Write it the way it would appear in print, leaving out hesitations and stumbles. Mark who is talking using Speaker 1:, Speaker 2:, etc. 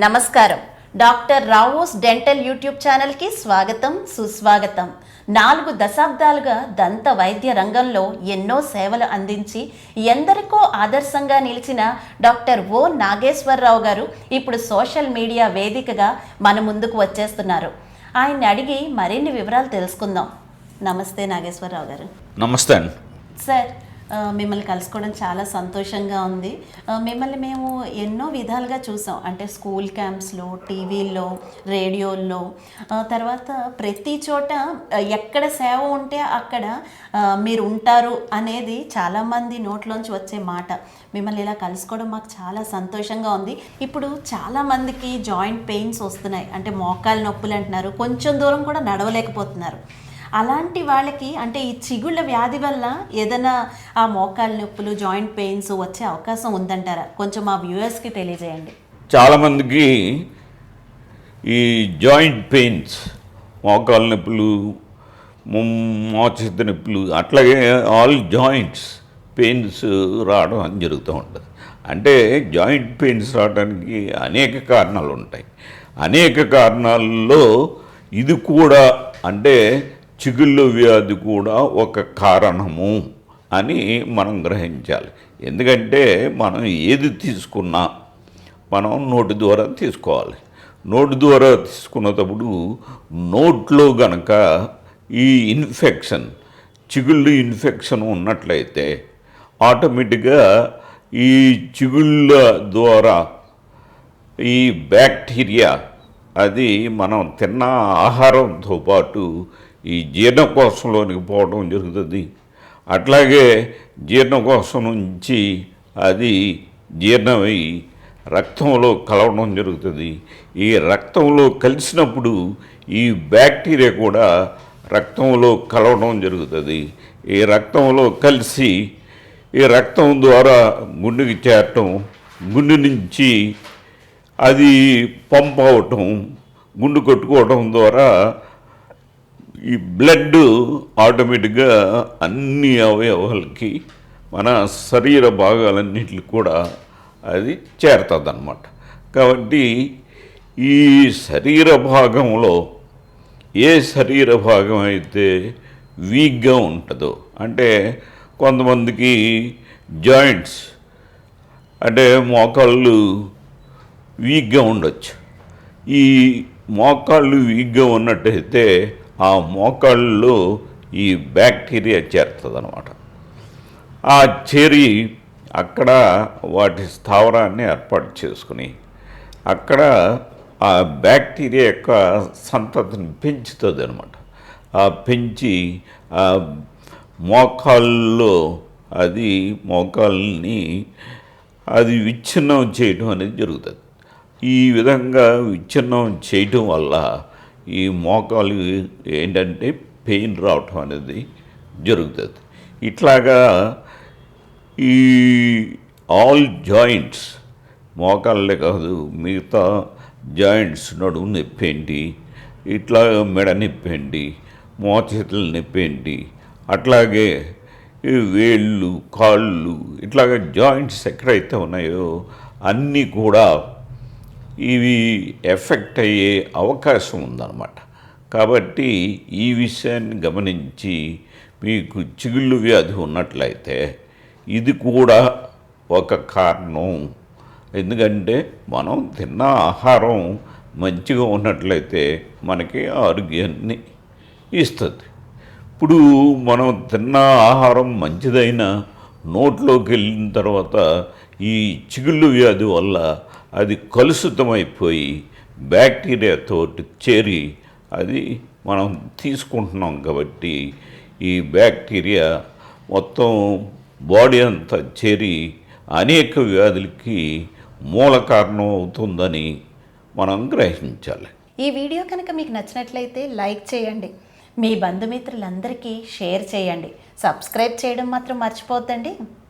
Speaker 1: నమస్కారం. Doctor Rao's dental YouTube ఛానల్కి స్వాగతం, సుస్వాగతం. 4 దశాబ్దాలుగా దంత వైద్య రంగంలో ఎన్నో సేవలు అందించి ఎందరికో ఆదర్శంగా నిలిచిన డాక్టర్ ఓ నాగేశ్వరరావు గారు ఇప్పుడు సోషల్ మీడియా వేదికగా మన ముందుకు వచ్చేస్తున్నారు. ఆయన్ని అడిగి మరిన్ని వివరాలు తెలుసుకుందాం. నమస్తే నాగేశ్వరరావు గారు.
Speaker 2: నమస్తే అండి.
Speaker 1: సార్, మిమ్మల్ని కలుసుకోవడం చాలా సంతోషంగా ఉంది. మిమ్మల్ని మేము ఎన్నో విధాలుగా చూసాం. అంటే స్కూల్ క్యాంప్స్లో, టీవీల్లో, రేడియోల్లో, తర్వాత ప్రతి చోట ఎక్కడ సేవ ఉంటే అక్కడ మీరు ఉంటారు అనేది చాలామంది నోట్లోంచి వచ్చే మాట. మిమ్మల్ని ఇలా కలుసుకోవడం మాకు చాలా సంతోషంగా ఉంది. ఇప్పుడు చాలామందికి జాయింట్ పెయిన్స్ వస్తున్నాయి. అంటే మోకాలు నొప్పులు అంటున్నారు, కొంచెం దూరం కూడా నడవలేకపోతున్నారు. అలాంటి వాళ్ళకి అంటే ఈ చిగుళ్ళ వ్యాధి వల్ల ఏదైనా ఆ మోకాలు నొప్పులు, జాయింట్ పెయిన్స్ వచ్చే అవకాశం ఉందంటారా? కొంచెం మా వ్యూవర్స్కి తెలియజేయండి.
Speaker 2: చాలామందికి ఈ జాయింట్ పెయిన్స్, మోకాలు నొప్పులు, మోచేతి నొప్పులు, అట్లాగే ఆల్ జాయింట్స్ పెయిన్స్ రావడం అని జరుగుతూ ఉంటుంది. అంటే జాయింట్ పెయిన్స్ రావడానికి అనేక కారణాలు ఉంటాయి. అనేక కారణాల్లో ఇది కూడా, అంటే చిగుళ్ళ వ్యాధి కూడా ఒక కారణము అని మనం గ్రహించాలి. ఎందుకంటే మనం ఏది తీసుకున్నా మనం నోటి ద్వారా తీసుకోవాలి. నోటి ద్వారా తీసుకున్నప్పుడు నోట్లో గనక ఈ ఇన్ఫెక్షన్, చిగుళ్ళు ఇన్ఫెక్షన్ ఉన్నట్లయితే ఆటోమేటిక్గా ఈ చిగుళ్ళ ద్వారా ఈ బ్యాక్టీరియా అది మనం తిన్న ఆహారంతో పాటు ఈ జీర్ణకోశంలోనికి పోవడం జరుగుతుంది. అట్లాగే జీర్ణకోశం నుంచి అది జీర్ణమై రక్తంలో కలవడం జరుగుతుంది. ఈ రక్తంలో కలిసినప్పుడు ఈ బ్యాక్టీరియా కూడా రక్తంలో కలవడం జరుగుతుంది. ఈ రక్తంలో కలిసి ఈ రక్తం ద్వారా గుండెకి చేరటం, గుండె నుంచి అది పంప్ అవటం, గుండు కొట్టుకోవడం ద్వారా ఈ బ్లడ్ ఆటోమేటిక్గా అన్ని అవయవాలకి, మన శరీర భాగాలన్నింటికి కూడా అది చేరుతుంది అన్నమాట. కాబట్టి ఈ శరీర భాగంలో ఏ శరీర భాగం అయితే వీక్గా ఉంటుందో, అంటే కొంతమందికి జాయింట్స్ అంటే మోకాళ్ళు వీక్గా ఉండొచ్చు. ఈ మోకాళ్ళు వీక్గా ఉన్నట్టయితే ఆ మోకాళ్ళలో ఈ బ్యాక్టీరియా చేరుతుంది అన్నమాట. ఆ చేరి అక్కడ వాటి స్థావరాన్ని ఏర్పాటు చేసుకుని అక్కడ ఆ బ్యాక్టీరియా యొక్క సంతతిని పెంచుతుంది అనమాట. ఆ పెంచి ఆ మోకాళ్ళలో అది మోకాళ్ళని అది విచ్ఛిన్నం చేయడం అనేది జరుగుతుంది. ఈ విధంగా విచ్ఛిన్నం చేయటం వల్ల ఈ మోకాలు ఏంటంటే పెయిన్ రావటం అనేది జరుగుతుంది. ఇట్లాగా ఈ ఆల్ జాయింట్స్, మోకాళ్ళే కాదు మిగతా జాయింట్స్, నడుము నొప్పి ఏంటి, ఇట్లా మెడ నొప్పి ఏంటి, మోచేతుల నొప్పి ఏంటి, అట్లాగే వేళ్ళు, కాళ్ళు, ఇట్లాగా జాయింట్స్ ఎక్కడైతే ఉన్నాయో అన్నీ కూడా ఇవి ఎఫెక్ట్ అయ్యే అవకాశం ఉందన్నమాట. కాబట్టి ఈ విషయాన్ని గమనించి మీకు చిగుళ్ళు వ్యాధి ఉన్నట్లయితే ఇది కూడా ఒక కారణం. ఎందుకంటే మనం తిన్న ఆహారం మంచిగా ఉన్నట్లయితే మనకి ఆరోగ్యాన్ని ఇస్తుంది. ఇప్పుడు మనం తిన్న ఆహారం మంచిదైనా నోట్లోకి వెళ్ళిన తర్వాత ఈ చిగుళ్ళు వ్యాధి వల్ల అది కలుషితమైపోయి బ్యాక్టీరియాతో చేరి అది మనం తీసుకుంటున్నాం. కాబట్టి ఈ బ్యాక్టీరియా మొత్తం బాడీ అంతా చేరి అనేక వ్యాధులకి మూల కారణం అవుతుందని మనం గ్రహించాలి.
Speaker 1: ఈ వీడియో కనుక మీకు నచ్చినట్లయితే లైక్ చేయండి, మీ బంధుమిత్రులందరికీ షేర్ చేయండి, సబ్స్క్రైబ్ చేయడం మాత్రం మర్చిపోద్దండి.